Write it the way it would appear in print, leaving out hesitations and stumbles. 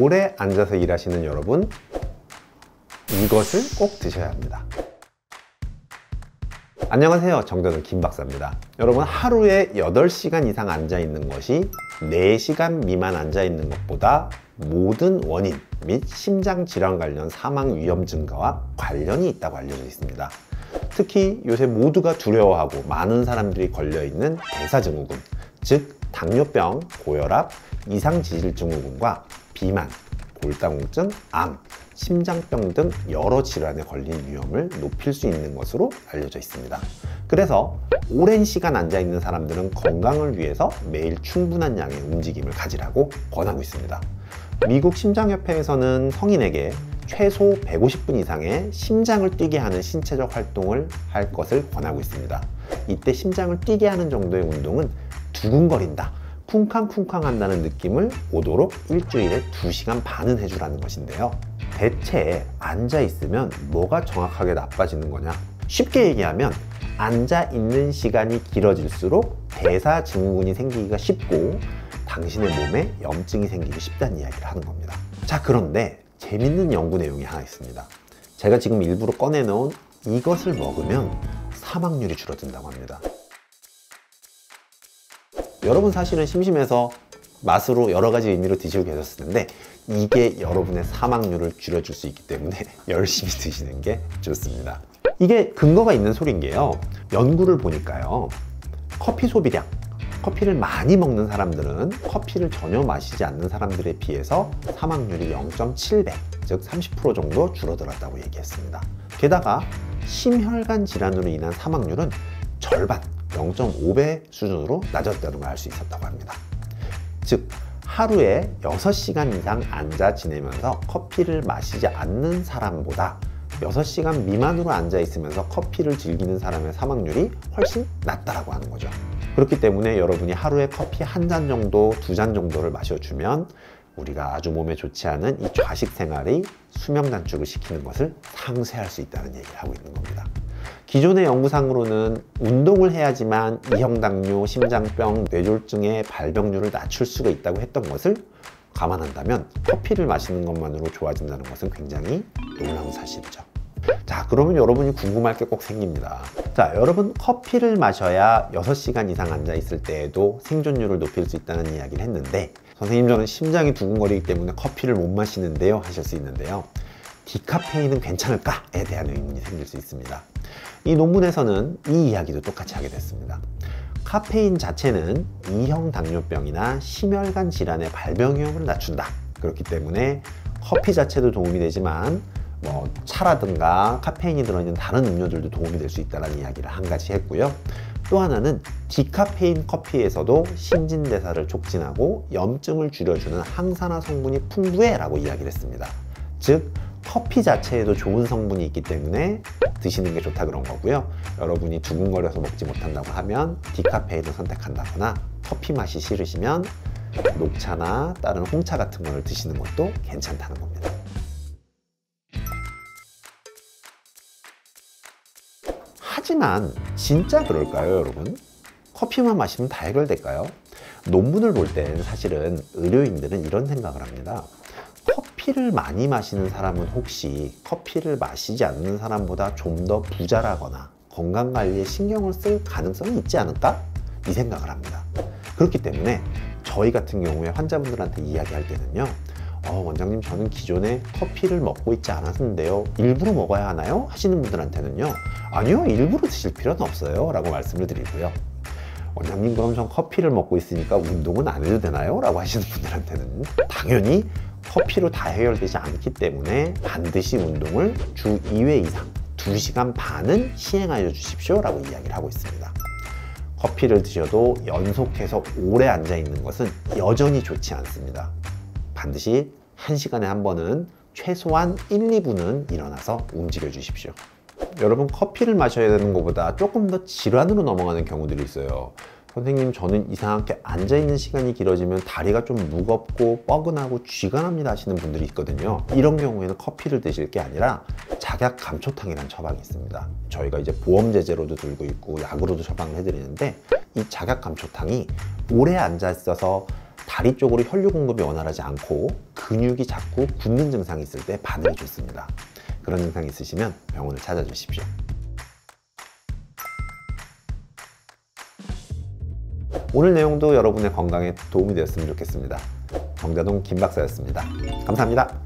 오래 앉아서 일하시는 여러분, 이것을 꼭 드셔야 합니다. 안녕하세요, 정대동 김박사입니다. 여러분, 하루에 8시간 이상 앉아 있는 것이 4시간 미만 앉아 있는 것보다 모든 원인 및 심장질환 관련 사망 위험 증가와 관련이 있다고 알려져 있습니다. 특히 요새 모두가 두려워하고 많은 사람들이 걸려있는 대사증후군, 즉 당뇨병, 고혈압, 이상지질증후군과 비만, 골다공증, 암, 심장병 등 여러 질환에 걸릴 위험을 높일 수 있는 것으로 알려져 있습니다. 그래서 오랜 시간 앉아 있는 사람들은 건강을 위해서 매일 충분한 양의 움직임을 가지라고 권하고 있습니다. 미국 심장협회에서는 성인에게 최소 150분 이상의 심장을 뛰게 하는 신체적 활동을 할 것을 권하고 있습니다. 이때 심장을 뛰게 하는 정도의 운동은 두근거린다, 쿵쾅쿵쾅 한다는 느낌을 오도록 일주일에 2시간 반은 해주라는 것인데요. 대체 앉아 있으면 뭐가 정확하게 나빠지는 거냐? 쉽게 얘기하면 앉아 있는 시간이 길어질수록 대사증후군이 생기기가 쉽고 당신의 몸에 염증이 생기기 쉽다는 이야기를 하는 겁니다. 자, 그런데 재밌는 연구 내용이 하나 있습니다. 제가 지금 일부러 꺼내놓은 이것을 먹으면 사망률이 줄어든다고 합니다. 여러분, 사실은 심심해서 맛으로 여러 가지 의미로 드시고 계셨을 텐데 이게 여러분의 사망률을 줄여줄 수 있기 때문에 열심히 드시는 게 좋습니다. 이게 근거가 있는 소리인 게요, 연구를 보니까요, 커피 소비량, 커피를 많이 먹는 사람들은 커피를 전혀 마시지 않는 사람들에 비해서 사망률이 0.7배, 즉 30% 정도 줄어들었다고 얘기했습니다. 게다가 심혈관 질환으로 인한 사망률은 절반, 0.5배 수준으로 낮았다는 걸 알 수 있었다고 합니다. 즉 하루에 6시간 이상 앉아 지내면서 커피를 마시지 않는 사람보다 6시간 미만으로 앉아 있으면서 커피를 즐기는 사람의 사망률이 훨씬 낮다라고 하는 거죠. 그렇기 때문에 여러분이 하루에 커피 1잔 정도, 2잔 정도를 마셔주면 우리가 아주 몸에 좋지 않은 이 좌식 생활이 수명 단축을 시키는 것을 상쇄할 수 있다는 얘기를 하고 있는 겁니다. 기존의 연구상으로는 운동을 해야지만 이형당뇨, 심장병, 뇌졸중의 발병률을 낮출 수가 있다고 했던 것을 감안한다면 커피를 마시는 것만으로 좋아진다는 것은 굉장히 놀라운 사실이죠. 자, 그러면 여러분이 궁금할 게 꼭 생깁니다. 자, 여러분, 커피를 마셔야 6시간 이상 앉아 있을 때에도 생존율을 높일 수 있다는 이야기를 했는데, 선생님, 저는 심장이 두근거리기 때문에 커피를 못 마시는데요 하실 수 있는데요, 디카페인은 괜찮을까에 대한 의문이 생길 수 있습니다. 이 논문에서는 이 이야기도 똑같이 하게 됐습니다. 카페인 자체는 2형 당뇨병이나 심혈관 질환의 발병 위험을 낮춘다. 그렇기 때문에 커피 자체도 도움이 되지만 차라든가 카페인이 들어있는 다른 음료들도 도움이 될 수 있다는 이야기를 한 가지 했고요. 또 하나는 디카페인 커피에서도 신진대사를 촉진하고 염증을 줄여주는 항산화 성분이 풍부해 라고 이야기를 했습니다. 즉 커피 자체에도 좋은 성분이 있기 때문에 드시는 게 좋다 그런 거고요. 여러분이 두근거려서 먹지 못한다고 하면 디카페인을 선택한다거나 커피 맛이 싫으시면 녹차나 다른 홍차 같은 걸 드시는 것도 괜찮다는 겁니다. 하지만 진짜 그럴까요, 여러분? 커피만 마시면 다 해결될까요? 논문을 볼 땐 사실은 의료인들은 이런 생각을 합니다. 커피를 많이 마시는 사람은 혹시 커피를 마시지 않는 사람보다 좀 더 부자라거나 건강관리에 신경을 쓸 가능성이 있지 않을까? 이 생각을 합니다. 그렇기 때문에 저희 같은 경우에 환자분들한테 이야기할 때는요, 원장님, 저는 기존에 커피를 먹고 있지 않았는데요, 일부러 먹어야 하나요? 하시는 분들한테는요, 아니요, 일부러 드실 필요는 없어요 라고 말씀을 드리고요, 원장님, 그럼 전 커피를 먹고 있으니까 운동은 안 해도 되나요? 라고 하시는 분들한테는 당연히 커피로 다 해결되지 않기 때문에 반드시 운동을 주 2회 이상 2시간 반은 시행하여 주십시오 라고 이야기를 하고 있습니다. 커피를 드셔도 연속해서 오래 앉아 있는 것은 여전히 좋지 않습니다. 반드시 1시간에 한 번은 최소한 1, 2분은 일어나서 움직여 주십시오. 여러분, 커피를 마셔야 되는 것보다 조금 더 질환으로 넘어가는 경우들이 있어요. 선생님, 저는 이상하게 앉아있는 시간이 길어지면 다리가 좀 무겁고 뻐근하고 쥐가 납니다 하시는 분들이 있거든요. 이런 경우에는 커피를 드실 게 아니라 작약 감초탕이라는 처방이 있습니다. 저희가 이제 보험 제제로도 들고 있고 약으로도 처방을 해드리는데, 이 작약 감초탕이 오래 앉아 있어서 다리 쪽으로 혈류 공급이 원활하지 않고 근육이 자꾸 굳는 증상이 있을 때 바늘이 좋습니다. 그런 증상이 있으시면 병원을 찾아주십시오. 오늘 내용도 여러분의 건강에 도움이 되었으면 좋겠습니다. 정자동 김박사였습니다. 감사합니다.